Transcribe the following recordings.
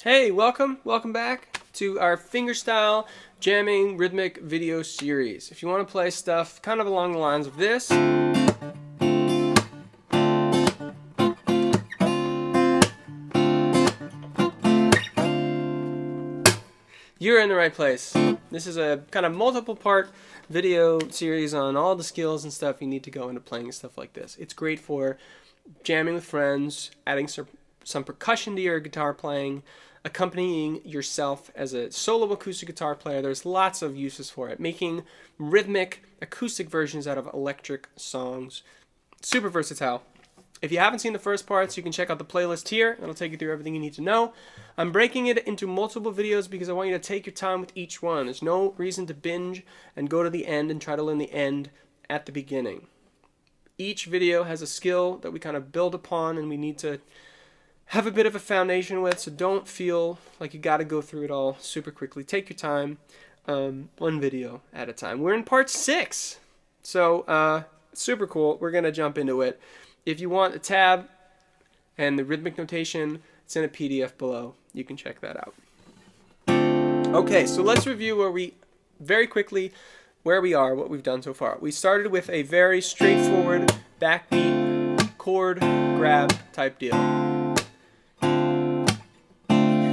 Hey, welcome back to our fingerstyle jamming rhythmic video series. If you want to play stuff kind of along the lines of this, you're in the right place. This is a kind of multiple part video series on all the skills and stuff you need to go into playing stuff like this. It's great for jamming with friends, adding some percussion to your guitar playing, accompanying yourself as a solo acoustic guitar player. There's lots of uses for it. Making rhythmic acoustic versions out of electric songs. Super versatile. If you haven't seen the first parts, you can check out the playlist here. It'll take you through everything you need to know. I'm breaking it into multiple videos because I want you to take your time with each one. There's no reason to binge and go to the end and try to learn the end at the beginning. Each video has a skill that we kind of build upon and we need to have a bit of a foundation with, so don't feel like you got to go through it all super quickly. Take your time, one video at a time. We're in part 6, so super cool. We're going to jump into it. If you want a tab and the rhythmic notation, it's in a PDF below. You can check that out. Okay, so let's review where we are, what we've done so far. We started with a very straightforward backbeat chord grab type deal.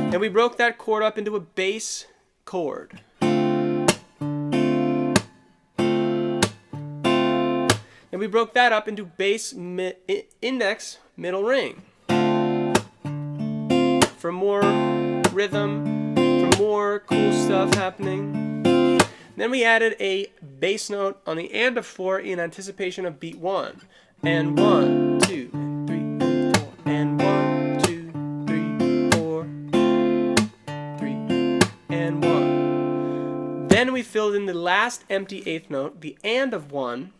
And we broke that chord up into a bass chord. And we broke that up into bass index middle ring. For more rhythm, for more cool stuff happening. Then we added a bass note on the and of 4 in anticipation of beat 1. And 1, 2, and 3, and 4. And 1, 2, 3, 4. And 1. Then we filled in the last empty 8th note, the and of 1,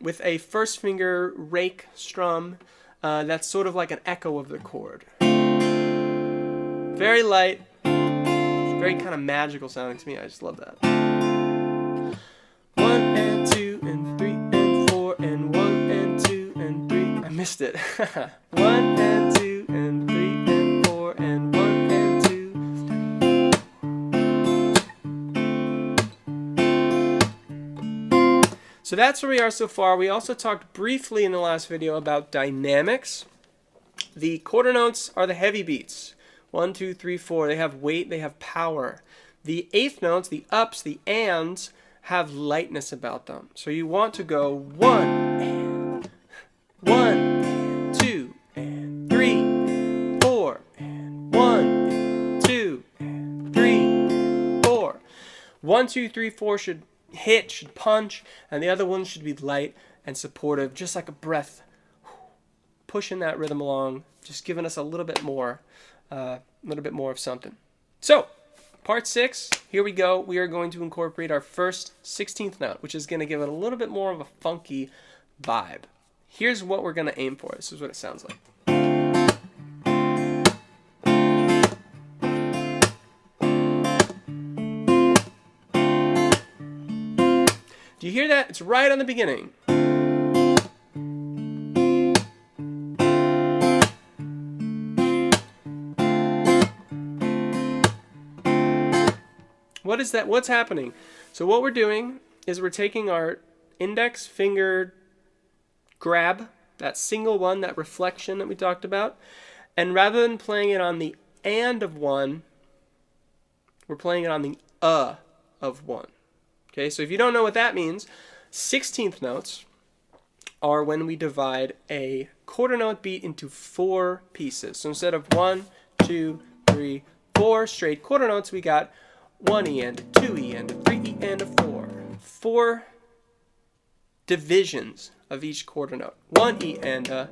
with a first finger rake strum that's sort of like an echo of the chord. Very light, very kind of magical sounding to me. I just love that. 1 and 2 and 3 and 4 and 1 and 2 and 3. I missed it. 1 and 2 and 3 and 4 and 1 and 2. So that's where we are so far. We also talked briefly in the last video about dynamics. The quarter notes are the heavy beats. 1, 2, 3, 4. They have weight, they have power. The 8th notes, the ups, the ands, have lightness about them. So you want to go 1 and 1 and 2 and 3, 4 and 1 and 2 and 3, 4. 1, 2, 3, 4 should hit, should punch, and the other ones should be light and supportive, just like a breath, pushing that rhythm along, just giving us a little bit more of something. So, part 6, here we go. We are going to incorporate our first 16th note, which is going to give it a little bit more of a funky vibe. Here's what we're going to aim for. This is what it sounds like. Do you hear that? It's right on the beginning. What is that? What's happening? So what we're doing is we're taking our index finger grab, that single one, that reflection that we talked about, and rather than playing it on the and of 1, we're playing it on the of 1. Okay, so if you don't know what that means, 16th notes are when we divide a quarter note beat into 4 pieces. So instead of 1, 2, 3, 4 straight quarter notes, we got 1 E and a 2 E and a 3 E and a 4. 4 divisions of each quarter note. 1 E and a,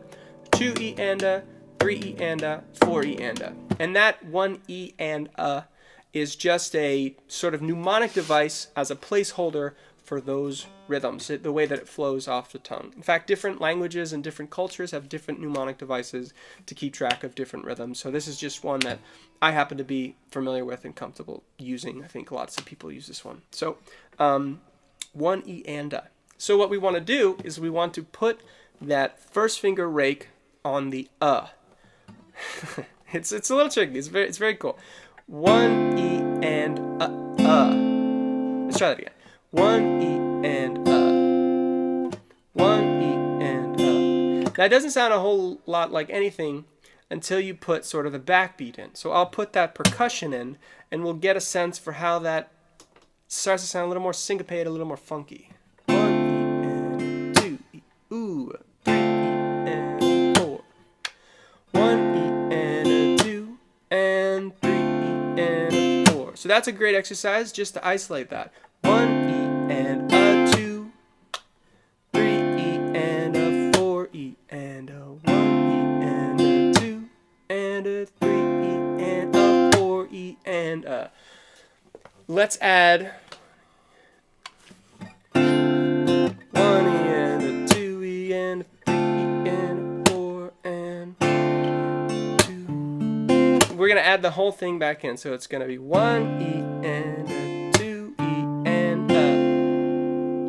2 E and a, 3 E and a, 4 E and a. And that 1 E and a is just a sort of mnemonic device as a placeholder for those rhythms, the way that it flows off the tongue. In fact, different languages and different cultures have different mnemonic devices to keep track of different rhythms. So this is just one that I happen to be familiar with and comfortable using. I think lots of people use this one. So 1 E and a. So what we want to do is we want to put that first finger rake on the It's a little tricky. It's very cool. 1 E and Let's try that again. 1 E and 1 E and Now it doesn't sound a whole lot like anything until you put sort of the backbeat in. So I'll put that percussion in, and we'll get a sense for how that starts to sound a little more syncopated, a little more funky. 1 E and 2 E, ooh, 3 E and 4. 1 E and a 2 and 3 E and a 4. So that's a great exercise just to isolate that. 1 E and a 2, 3 E and a 4 E and a 1 E and a 2 and a 3 E and a 4 E and a. Let's add 1 E and a 2 E and a 3 E and a 4 and 2. We're gonna add the whole thing back in, so it's gonna be 1 E and a 2 E and a.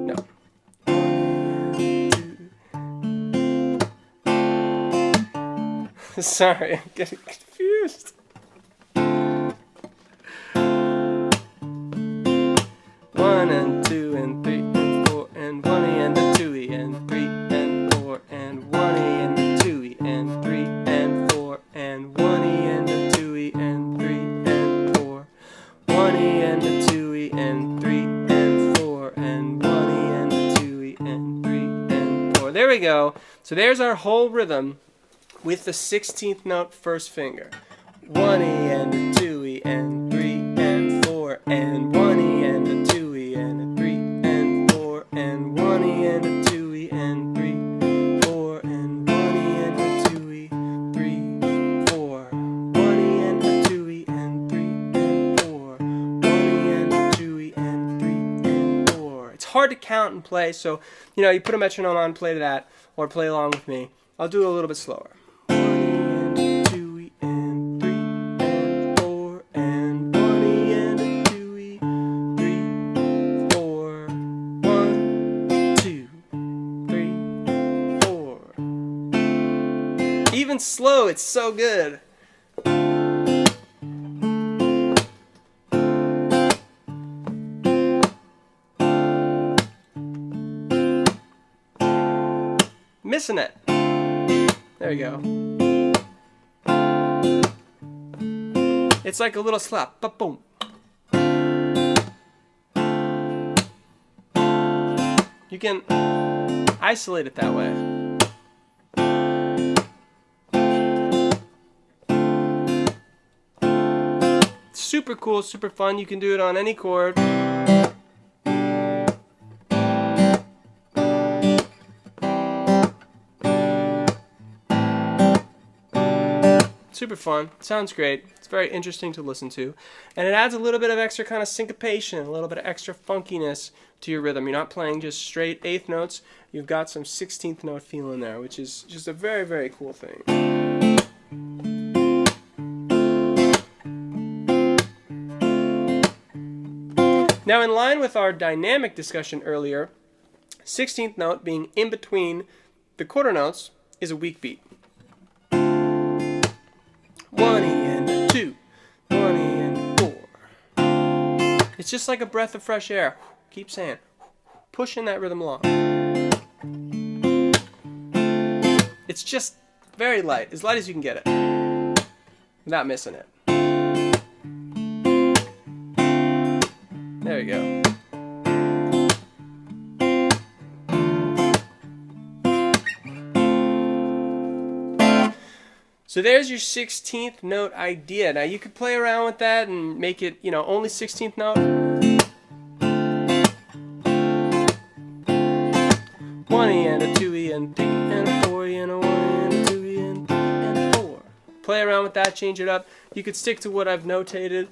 No. 1 and 2. Sorry, I'm getting confused. 1 and 2 and 3 and 4 and 1 E and a 2 E and 3 and 4 and 1 E and a 2 E and 3 and 4 and 1 E and a 2 E and 3 and 4. 1 E and a 2 E and 3 and 4 and 1 E and a 2 E and 3 and 4. There we go. So there's our whole rhythm with the 16th note first finger. 1 E and a 2 E and 3 and 4 and 1 E and a 2 E and a 3 and 4 and 1 E and a 2 E and 3 4 and 1 E and a 2 E 3 4 1 E and a 2 E and 3 and 4 1 E and a 2 E and 3 and 4. It's hard to count and play, so you put a metronome on, play to that, or play along with me. I'll do it a little bit slower. 1 E and a 2 E and 3 and 4 and 1 E and a 2 E 3 4 1 2 3 4. Even slow, it's so good. Missing it. There we go. It's like a little slap. Ba-boom. You can isolate it that way. Super cool, super fun. You can do it on any chord. Super fun. Sounds great. It's very interesting to listen to. And it adds a little bit of extra kind of syncopation, a little bit of extra funkiness to your rhythm. You're not playing just straight 8th notes. You've got some 16th note feel in there, which is just a very, very cool thing. Now, in line with our dynamic discussion earlier, 16th note being in between the quarter notes is a weak beat. 1 E and a 2, 1 E and a 4. It's just like a breath of fresh air. Keep saying, pushing that rhythm along. It's just very light as you can get it, without missing it. There you go. So there's your 16th note idea. Now you could play around with that and make it, only 16th note. 1 E and a 2 E and 3 and a 4 E and a 1 E and a 2 E and 3 and 4. Play around with that, change it up. You could stick to what I've notated.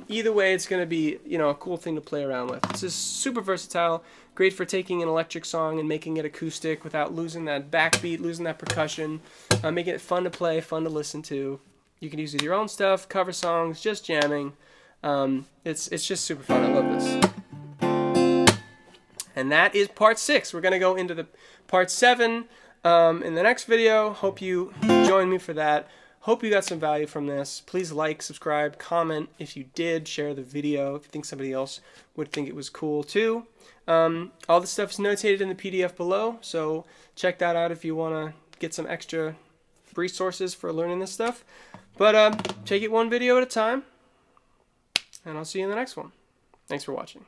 Either way, it's going to be, a cool thing to play around with. It's just super versatile. Great for taking an electric song and making it acoustic without losing that backbeat, losing that percussion, making it fun to play, fun to listen to. You can use it with your own stuff, cover songs, just jamming. It's just super fun. I love this. And that is part 6. We're going to go into the part 7 in the next video. Hope you join me for that. Hope you got some value from this. Please like, subscribe, comment if you did, share the video if you think somebody else would think it was cool too. All the stuff is notated in the PDF below, so check that out if you want to get some extra resources for learning this stuff. But take it one video at a time, and I'll see you in the next one. Thanks for watching.